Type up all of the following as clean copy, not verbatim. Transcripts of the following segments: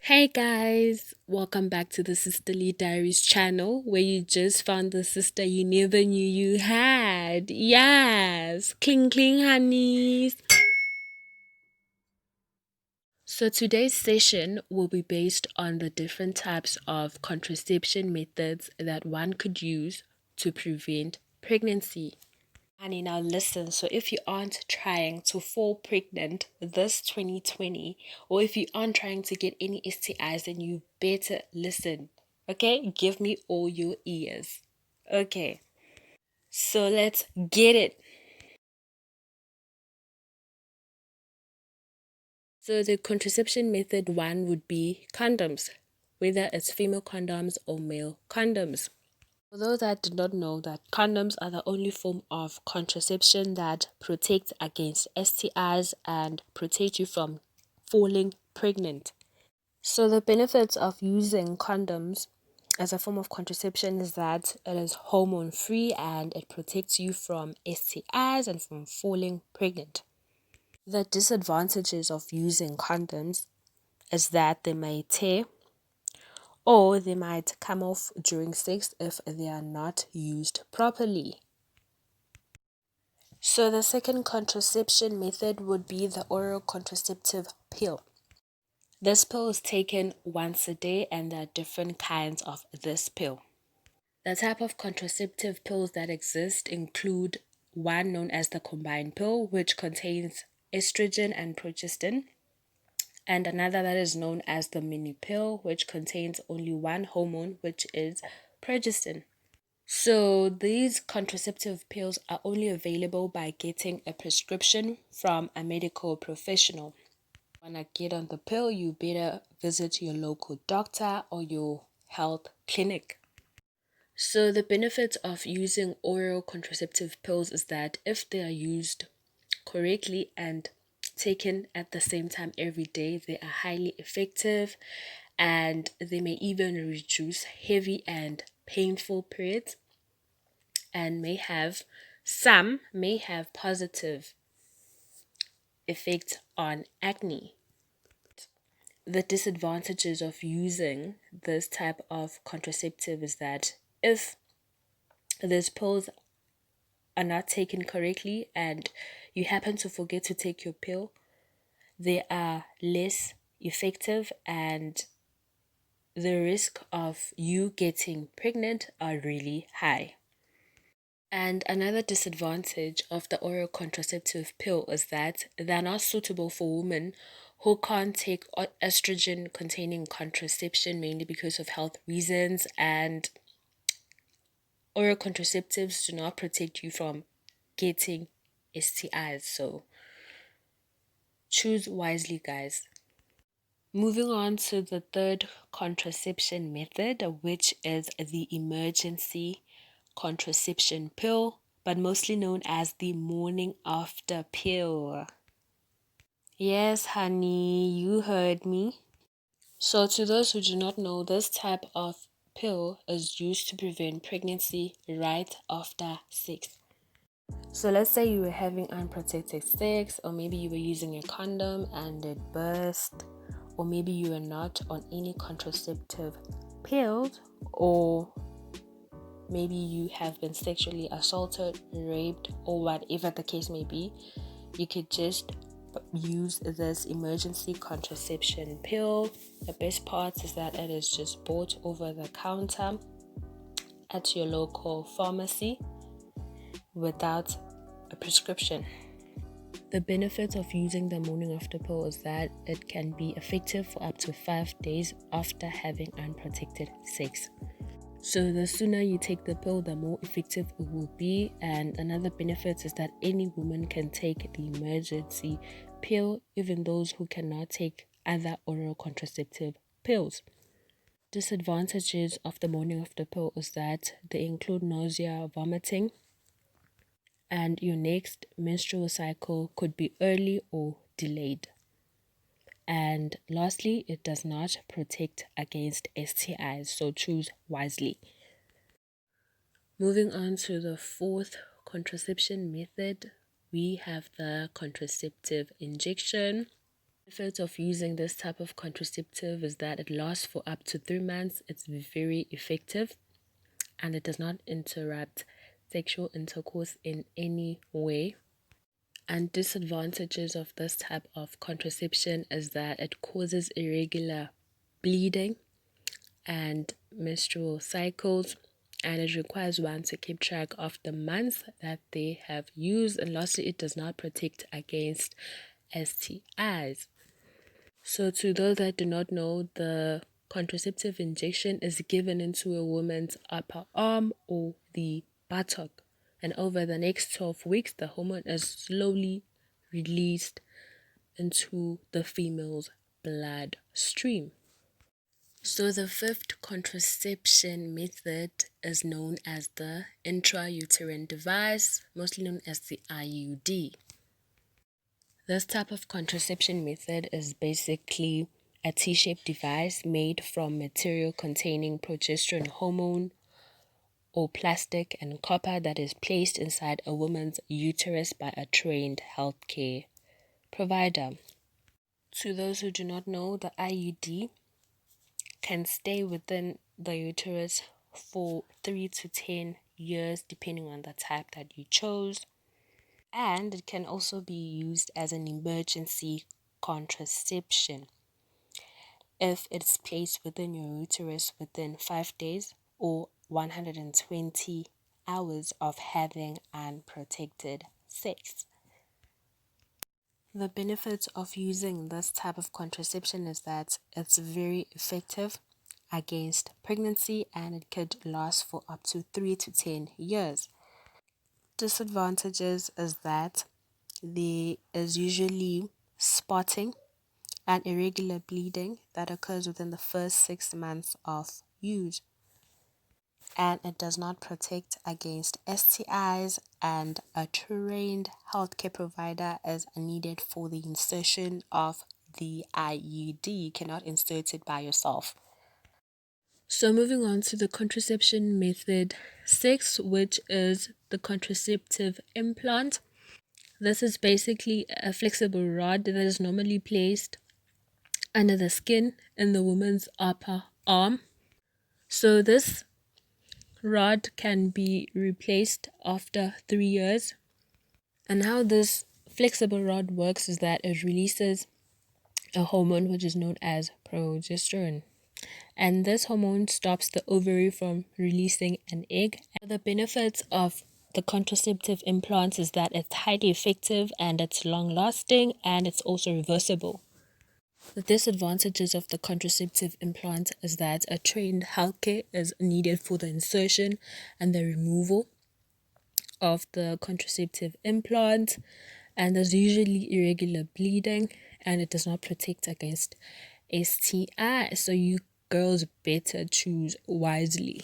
Hey guys, welcome back to the Sisterly Diaries channel where you just found the sister you never knew you had. Yes, cling cling honeys. So today's session will be based on the different types of contraception methods that one could use to prevent pregnancy. Honey, now listen. So, if you aren't trying to fall pregnant this 2020, or if you aren't trying to get any STIs, then you better listen. Okay? Give me all your ears. Okay. So, let's get it. So, the contraception method one would be condoms, whether it's female condoms or male condoms. For those that did not know that condoms are the only form of contraception that protects against STIs and protect you from falling pregnant. So the benefits of using condoms as a form of contraception is that it is hormone free and it protects you from STIs and from falling pregnant. The disadvantages of using condoms is that they may tear or they might come off during sex if they are not used properly. So, the second contraception method would be the oral contraceptive pill. This pill is taken once a day, and there are different kinds of this pill. The type of contraceptive pills that exist include one known as the combined pill, which contains estrogen and progestin, and another that is known as the mini pill, which contains only one hormone, which is progestin. So, these contraceptive pills are only available by getting a prescription from a medical professional. When I get on the pill, you better visit your local doctor or your health clinic. So, the benefits of using oral contraceptive pills is that if they are used correctly and taken at the same time every day, they are highly effective and they may even reduce heavy and painful periods and may have positive effects on acne. The disadvantages of using this type of contraceptive is that if these pills are not taken correctly and you happen to forget to take your pill, they are less effective and the risk of you getting pregnant are really high. And another disadvantage of the oral contraceptive pill is that they're not suitable for women who can't take estrogen containing contraception mainly because of health reasons, and oral contraceptives do not protect you from getting STIs. So choose wisely, guys. Moving on to the third contraception method, which is the emergency contraception pill, but mostly known as the morning after pill. Yes, honey, you heard me. So, to those who do not know, this type of pill is used to prevent pregnancy right after sex. So, let's say you were having unprotected sex, or maybe you were using a condom and it burst, or maybe you were not on any contraceptive pills, or maybe you have been sexually assaulted, raped, or whatever the case may be. You could just use this emergency contraception pill. The best part is that it is just bought over the counter at your local pharmacy without a prescription. The benefit of using the morning after pill is that it can be effective for up to 5 days after having unprotected sex. So the sooner you take the pill, the more effective it will be. And another benefit is that any woman can take the emergency pill, even those who cannot take other oral contraceptive pills. Disadvantages of the morning after pill is that they include nausea, vomiting, and your next menstrual cycle could be early or delayed. And lastly, it does not protect against STIs, so choose wisely. Moving on to the fourth contraception method, we have the contraceptive injection. Benefits of using this type of contraceptive is that it lasts for up to 3 months. It's very effective and it does not interrupt sexual intercourse in any way. And disadvantages of this type of contraception is that it causes irregular bleeding and menstrual cycles, and it requires one to keep track of the months that they have used. And lastly, it does not protect against STIs. So, to those that do not know, the contraceptive injection is given into a woman's upper arm or the buttock, and over the next 12 weeks, the hormone is slowly released into the female's bloodstream. So, the fifth contraception method is known as the intrauterine device, mostly known as the IUD. This type of contraception method is basically a T-shaped device made from material containing progesterone hormone or plastic and copper that is placed inside a woman's uterus by a trained healthcare provider. To those who do not know, the IUD can stay within the uterus for 3 to 10 years depending on the type that you chose. And it can also be used as an emergency contraception if it's placed within your uterus within 5 days or 120 hours of having unprotected sex. The benefits of using this type of contraception is that it's very effective against pregnancy and it could last for up to 3 to 10 years. Disadvantages is that there is usually spotting and irregular bleeding that occurs within the first 6 months of use. And it does not protect against STIs, and a trained healthcare provider is needed for the insertion of the IUD. You cannot insert it by yourself. So moving on to the contraception method 6, which is the contraceptive implant. This is basically a flexible rod that is normally placed under the skin in the woman's upper arm. So this rod can be replaced after 3 years. And how this flexible rod works is that it releases a hormone which is known as progesterone. And this hormone stops the ovary from releasing an egg. And the benefits of the contraceptive implants is that it's highly effective and it's long lasting and it's also reversible. The disadvantages of the contraceptive implant is that a trained healthcare is needed for the insertion and the removal of the contraceptive implant, and there's usually irregular bleeding and it does not protect against STI. So you girls better choose wisely.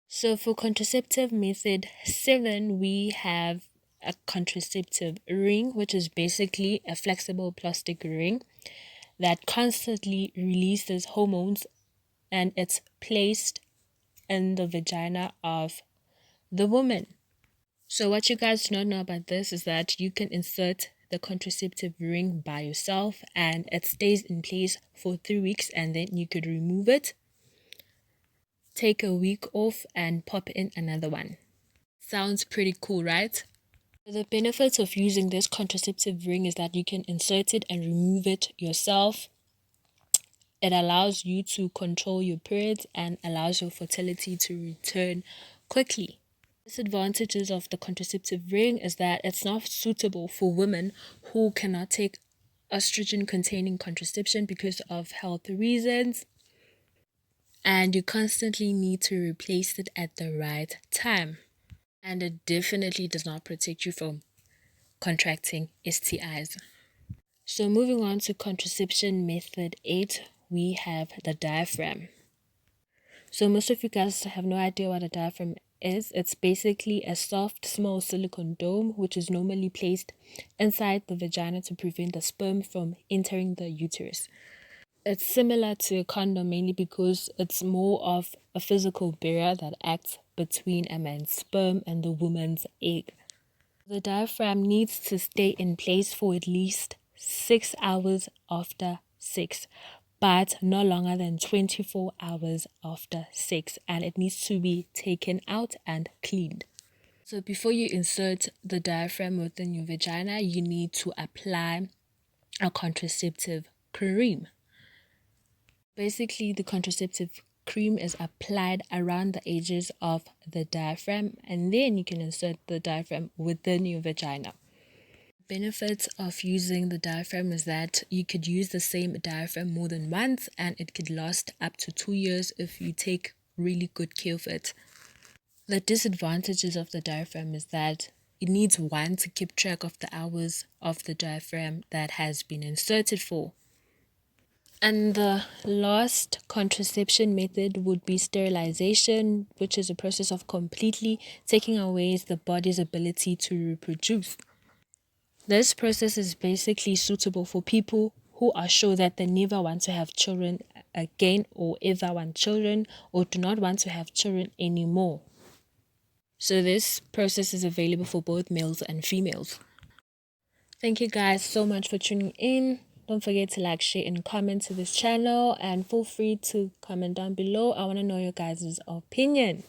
So for contraceptive method 7, we have a contraceptive ring, which is basically a flexible plastic ring that constantly releases hormones and it's placed in the vagina of the woman. So what you guys do not know about this is that you can insert the contraceptive ring by yourself and it stays in place for 3 weeks and then you could remove it, take a week off and pop in another one. Sounds pretty cool, right? The benefits of using this contraceptive ring is that you can insert it and remove it yourself. It allows you to control your periods and allows your fertility to return quickly. Disadvantages of the contraceptive ring is that it's not suitable for women who cannot take estrogen containing contraception because of health reasons, and you constantly need to replace it at the right time. And it definitely does not protect you from contracting STIs. So moving on to contraception method 8, we have the diaphragm. So most of you guys have no idea what a diaphragm is. It's basically a soft, small silicone dome which is normally placed inside the vagina to prevent the sperm from entering the uterus. It's similar to a condom mainly because it's more of a physical barrier that acts between a man's sperm and the woman's egg. The diaphragm needs to stay in place for at least 6 hours after sex, but no longer than 24 hours after sex, and it needs to be taken out and cleaned. So before you insert the diaphragm within your vagina, you need to apply a contraceptive cream. Basically, the contraceptive cream is applied around the edges of the diaphragm, and then you can insert the diaphragm within your vagina. Benefits of using the diaphragm is that you could use the same diaphragm more than once, and it could last up to 2 years if you take really good care of it. The disadvantages of the diaphragm is that it needs one to keep track of the hours of the diaphragm that has been inserted for. And the last contraception method would be sterilization, which is a process of completely taking away the body's ability to reproduce. This process is basically suitable for people who are sure that they never want to have children again, or ever want children, or do not want to have children anymore. So this process is available for both males and females. Thank you guys so much for tuning in. Don't forget to like, share, and comment to this channel, and feel free to comment down below. I want to know your guys' opinion.